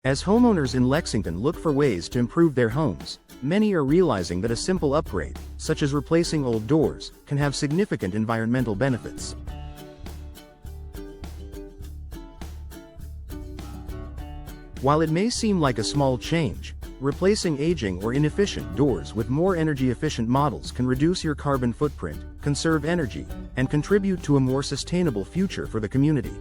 As homeowners in Lexington look for ways to improve their homes, many are realizing that a simple upgrade, such as replacing old doors, can have significant environmental benefits. While it may seem like a small change, replacing aging or inefficient doors with more energy-efficient models can reduce your carbon footprint, conserve energy, and contribute to a more sustainable future for the community.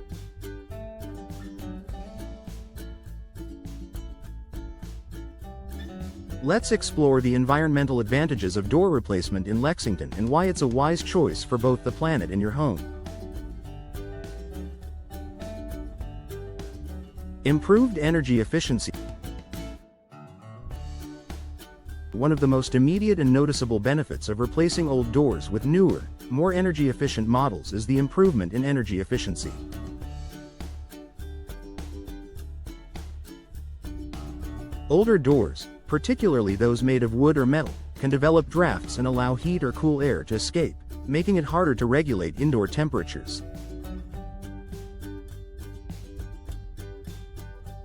Let's explore the environmental advantages of door replacement in Lexington and why it's a wise choice for both the planet and your home. Improved energy efficiency. One of the most immediate and noticeable benefits of replacing old doors with newer, more energy-efficient models is the improvement in energy efficiency. Older doors, particularly those made of wood or metal, can develop drafts and allow heat or cool air to escape, making it harder to regulate indoor temperatures.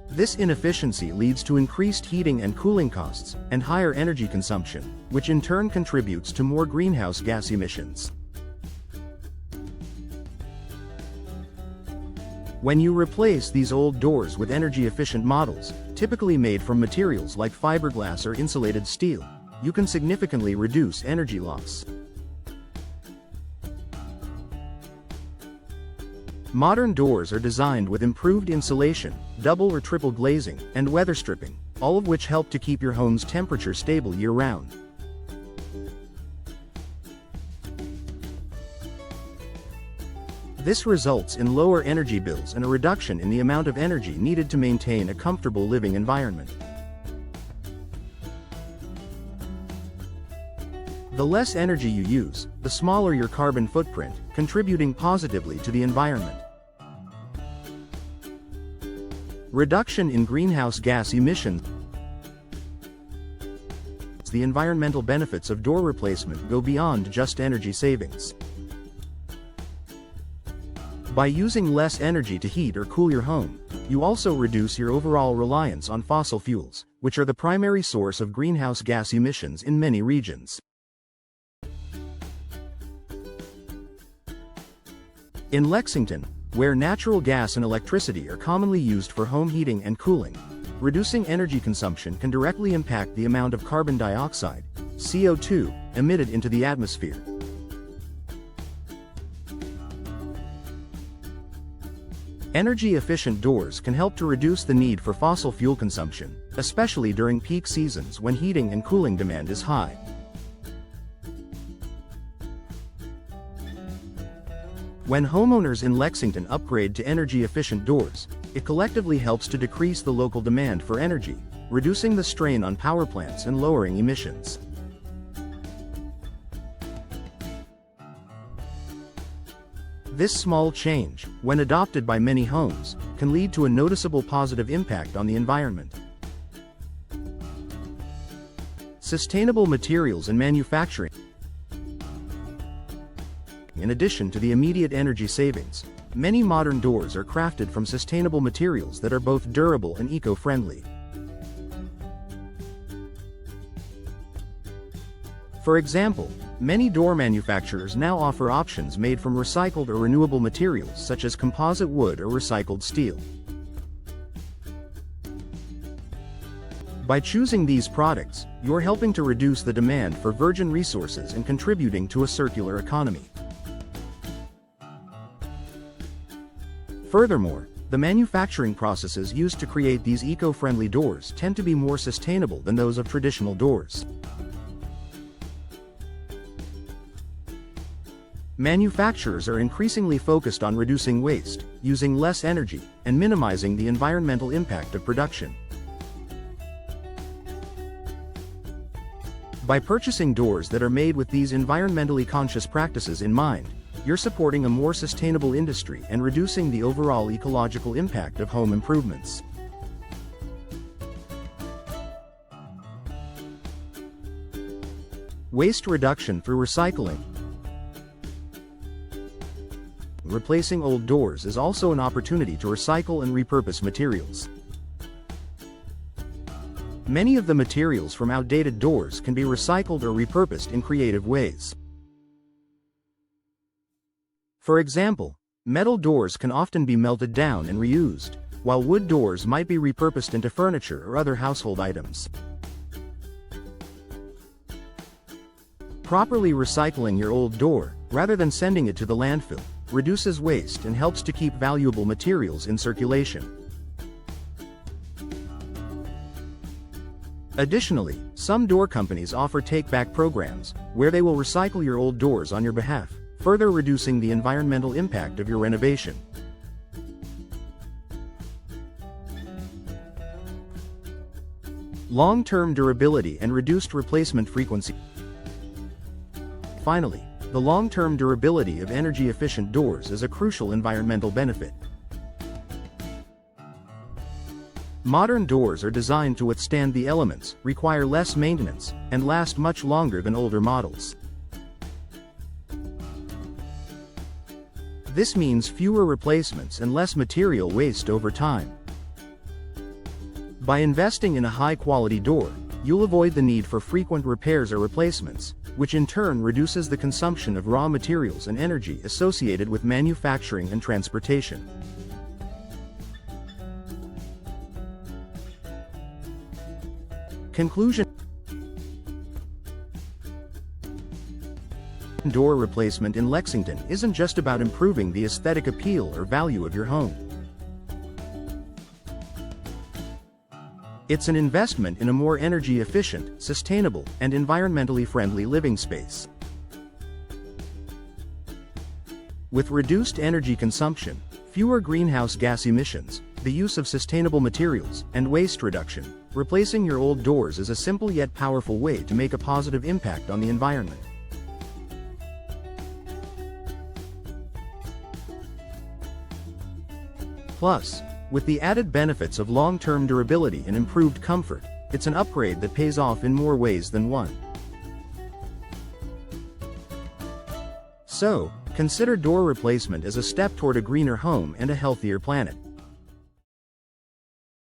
This inefficiency leads to increased heating and cooling costs, and higher energy consumption, which in turn contributes to more greenhouse gas emissions. When you replace these old doors with energy-efficient models, typically made from materials like fiberglass or insulated steel, you can significantly reduce energy loss. Modern doors are designed with improved insulation, double or triple glazing, and weather stripping, all of which help to keep your home's temperature stable year-round. This results in lower energy bills and a reduction in the amount of energy needed to maintain a comfortable living environment. The less energy you use, the smaller your carbon footprint, contributing positively to the environment. Reduction in greenhouse gas emissions. The environmental benefits of door replacement go beyond just energy savings. By using less energy to heat or cool your home, you also reduce your overall reliance on fossil fuels, which are the primary source of greenhouse gas emissions in many regions. In Lexington, where natural gas and electricity are commonly used for home heating and cooling, reducing energy consumption can directly impact the amount of carbon dioxide, CO2, emitted into the atmosphere. Energy-efficient doors can help to reduce the need for fossil fuel consumption, especially during peak seasons when heating and cooling demand is high. When homeowners in Lexington upgrade to energy-efficient doors, it collectively helps to decrease the local demand for energy, reducing the strain on power plants and lowering emissions. This small change, when adopted by many homes, can lead to a noticeable positive impact on the environment. Sustainable materials and manufacturing. In addition to the immediate energy savings, many modern doors are crafted from sustainable materials that are both durable and eco-friendly. For example, many door manufacturers now offer options made from recycled or renewable materials such as composite wood or recycled steel. By choosing these products, you're helping to reduce the demand for virgin resources and contributing to a circular economy. Furthermore, the manufacturing processes used to create these eco-friendly doors tend to be more sustainable than those of traditional doors. Manufacturers are increasingly focused on reducing waste, using less energy, and minimizing the environmental impact of production. By purchasing doors that are made with these environmentally conscious practices in mind, you're supporting a more sustainable industry and reducing the overall ecological impact of home improvements. Waste reduction through recycling. Replacing old doors is also an opportunity to recycle and repurpose materials. Many of the materials from outdated doors can be recycled or repurposed in creative ways. For example, metal doors can often be melted down and reused, while wood doors might be repurposed into furniture or other household items. Properly recycling your old door, rather than sending it to the landfill, reduces waste and helps to keep valuable materials in circulation. Additionally, some door companies offer take-back programs, where they will recycle your old doors on your behalf, further reducing the environmental impact of your renovation. Long-term durability and reduced replacement frequency. Finally, the long-term durability of energy-efficient doors is a crucial environmental benefit. Modern doors are designed to withstand the elements, require less maintenance, and last much longer than older models. This means fewer replacements and less material waste over time. By investing in a high-quality door, you'll avoid the need for frequent repairs or replacements, which in turn reduces the consumption of raw materials and energy associated with manufacturing and transportation. Conclusion: door replacement in Lexington isn't just about improving the aesthetic appeal or value of your home. It's an investment in a more energy-efficient, sustainable, and environmentally friendly living space. With reduced energy consumption, fewer greenhouse gas emissions, the use of sustainable materials, and waste reduction, replacing your old doors is a simple yet powerful way to make a positive impact on the environment. Plus, with the added benefits of long-term durability and improved comfort, it's an upgrade that pays off in more ways than one. So, consider door replacement as a step toward a greener home and a healthier planet.